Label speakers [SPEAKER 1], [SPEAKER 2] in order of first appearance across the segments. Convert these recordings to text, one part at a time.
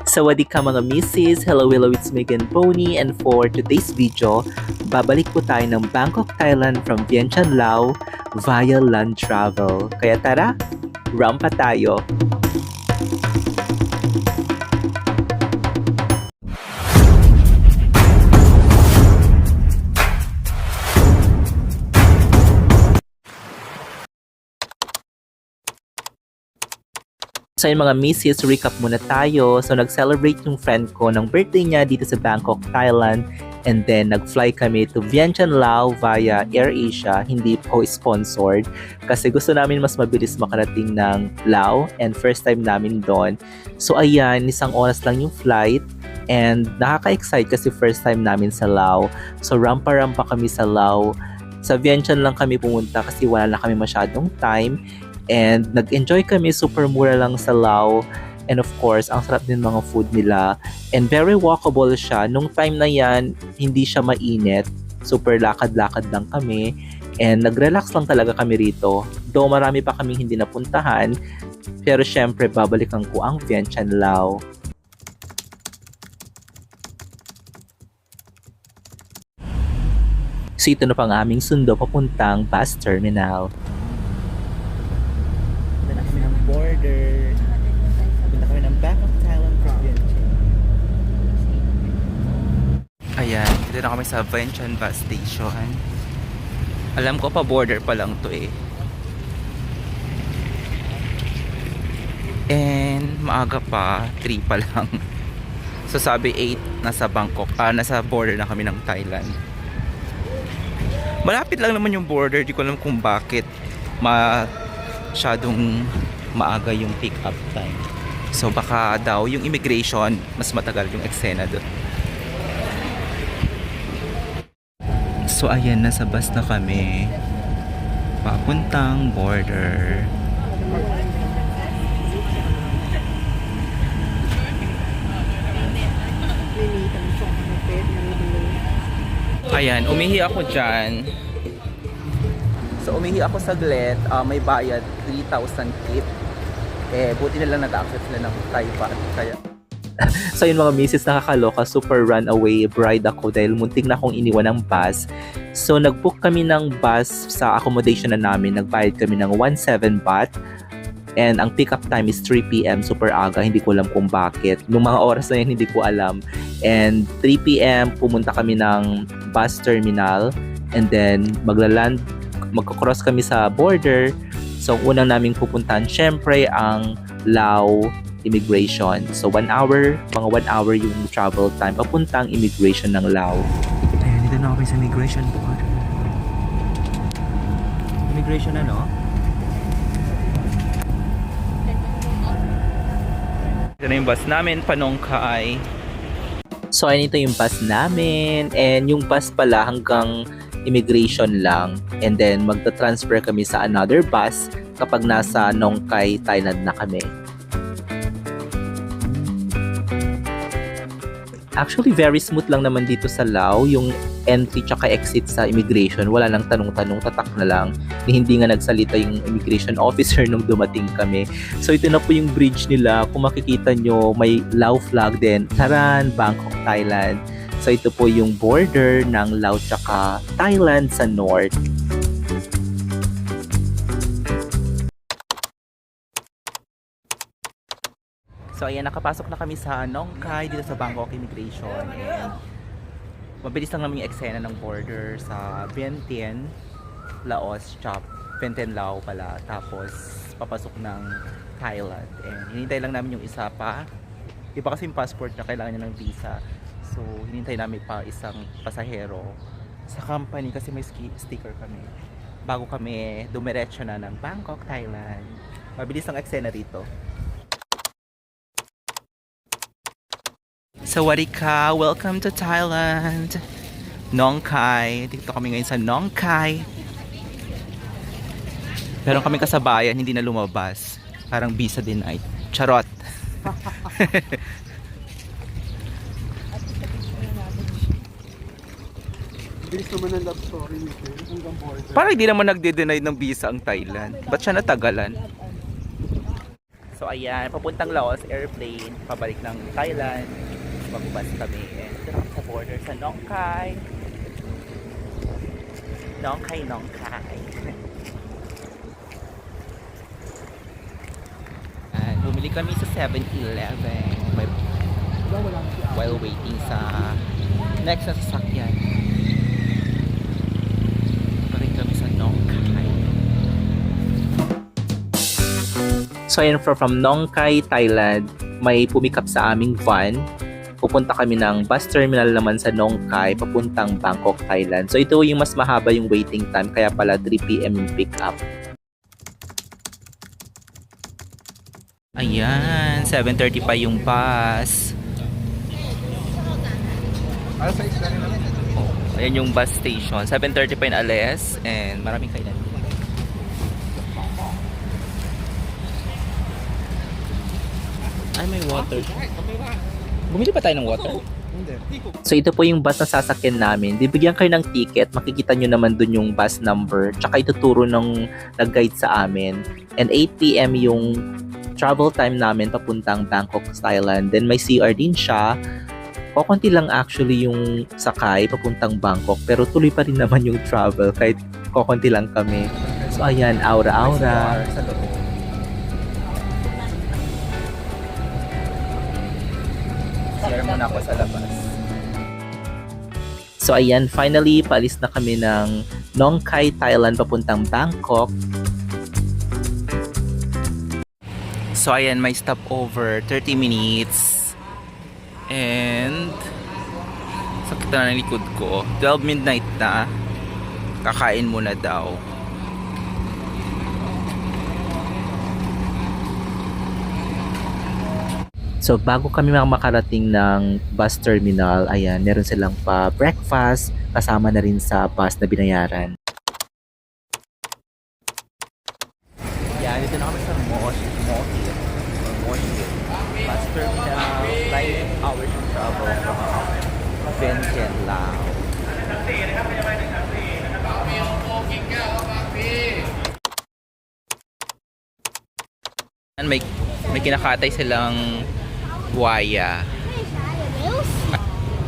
[SPEAKER 1] Sawadee ka mga misis! Hello, hello, it's Megan Pony, and for today's video, babalik po tayo ng Bangkok, Thailand from Vientiane, Laos via land travel. Kaya tara, rampa tayo! So yun mga misis, recap muna tayo. So nag-celebrate yung friend ko ng birthday niya dito sa Bangkok, Thailand. And then nag-fly kami to Vientiane, Laos via AirAsia. Hindi po sponsored. Kasi gusto namin mas mabilis makarating ng Laos. And first time namin doon. So ayan, isang oras lang yung flight. And nakaka-excite kasi first time namin sa Laos. So rampa-rampa kami sa Laos. Sa Vientiane lang kami pumunta kasi wala na kami masyadong time. And nag-enjoy kami, super mura lang sa Laos. And of course, ang sarap din mga food nila. And very walkable siya. Nung time na yan, hindi siya mainit. Super lakad-lakad lang kami. And nag-relax lang talaga kami rito. Though marami pa kaming hindi napuntahan. Pero syempre, babalikan ko ang Vientiane, Laos. So ito na pang aming sundo papuntang bus terminal. Border. Punta kami ng Bangkok, Thailand from Vientiane. Ayan, dito na kami sa Vientiane bus station. Alam ko pa border pa lang to eh. And maaga pa, 3 pa lang. So sabi 8 nasa Bangkok, nasa border na kami ng Thailand. Malapit lang naman yung border, di ko alam kung bakit masyadong maaga yung pick up time. So baka daw yung immigration mas matagal yung eksena doon. So ayan, nasa bus na kami papuntang border. Ayan, umihi ako dyan. So umihi ako saglit, may bayad 3,000 kip. Buti na lang nag-accept sila ng Thai baht. Kaya so yun mga misis, nakakaloka, super runaway bride ako dahil muntik na akong iniwan ng bus. So nag-book kami ng bus sa accommodation na namin, nagbayad kami ng 17 baht. And ang pick up time is 3 PM, super aga, hindi ko alam kung bakit. Nung mga oras na yun, hindi ko alam. And 3 PM, pumunta kami ng bus terminal. And then magkocross kami sa border. So, ang unang naming pupuntahan, syempre, ang Laos immigration. So, 1 hour, mga 1 hour yung travel time papuntang immigration ng Laos. Ayan, dito na kami sa immigration border. Immigration ano? Ito na yung bus namin, Panongkai. So, ayun, ito yung bus namin. And yung bus pala hanggang immigration lang, and then magta-transfer kami sa another bus kapag nasa Nong Khai, Thailand na kami. Actually, very smooth lang naman dito sa Laos, yung entry tsaka exit sa immigration, wala nang tanong-tanong, tatak na lang. Hindi nga nagsalita yung immigration officer nung dumating kami. So ito na po yung bridge nila, kung makikita nyo, may Laos flag din, Taran, Bangkok, Thailand. So ito po yung border ng Laos tsaka Thailand sa north. So ayan, nakapasok na kami sa Nong Khai dito sa Bangkok Immigration. And mabilis lang naman yung eksena ng border sa Vientiane, Laos, Vientiane, Laos pala. Tapos papasok ng Thailand. And hinintay lang namin yung isa pa. Iba kasi yung passport na kailangan niya ng visa. So, hinintay namin pa isang pasahero sa company kasi may sticker kami. Bago kami dumiretso na ng Bangkok, Thailand. Mabilis ang eksena rito. Sawadee ka! Welcome to Thailand! Nong Khai. Dito kami ngayon sa Nong Khai. Meron kami kasabayan, hindi na lumabas. Parang visa din ay. Charot!
[SPEAKER 2] Bilis naman ang love story nito hanggang border.
[SPEAKER 1] Parang hindi naman nagde-deny ng visa ang Thailand. Ba't siya natagalan? So ayan, papuntang Laos airplane, pabalik ng Thailand. Magbubas kami. And ito na kami sa border sa Nong Khai. Nong Khai, Nong Khai. And bumili kami sa 7-Eleven while waiting sa next na sasakyan. Balik kami sa Nong Khai. So ayun, from Nong Khai, Thailand, may pumikap sa aming van. Pupunta kami ng bus terminal naman sa Nong Khai, papuntang Bangkok, Thailand. So ito yung mas mahaba yung waiting time, kaya pala 3 PM yung pick up. Ayan, 7:30 pa yung bus. Oh, ayan yung bus station. 7:30 pa yung alis and maraming kainan. Ay, may water. Bumili pa tayo ng water? So ito po yung bus na sasakyan namin. Bibigyan kayo ng ticket. Makikita nyo naman dun yung bus number. Tsaka ituturo ng nag-guide sa amin. And 8 PM yung travel time namin papuntang Bangkok, Thailand. Then may CR din siya. Kokonti lang actually yung sakay papuntang Bangkok. Pero tuloy pa rin naman yung travel kahit kokonti lang kami. So ayan, aura-aura. Sa loob. Share muna ako sa labas. So ayan, finally, paalis na kami ng Nong Khai, Thailand papuntang Bangkok. So ayan, may stopover, 30 minutes. And sakit na ng likod ko. 12 midnight na. Kakain muna daw. So bago kami makarating ng bus terminal, ayan, meron silang pa breakfast kasama na rin sa bus na binayaran. Yan, dito na kami sa Mosh bus terminal, 9 hours of travel from Vientiane, Laos. May kinakatay silang buhaya.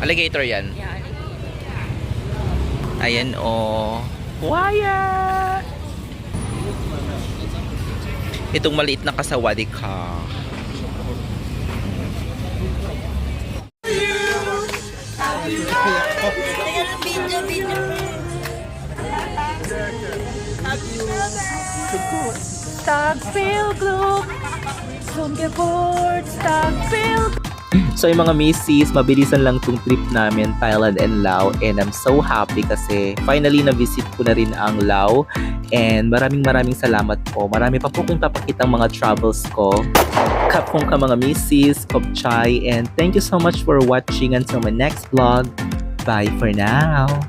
[SPEAKER 1] Alligator yan. Ayan o. Buhaya! Itong maliit na kasawadi ka. So yung mga misis, mabilisan lang tong trip namin, Thailand and Laos, and I'm so happy kasi finally na-visit ko na rin ang Laos, and maraming salamat po. Marami pa po kong papakitang mga travels ko. Kapong ka mga misis, Kopchai, and thank you so much for watching. Until my next vlog, bye for now!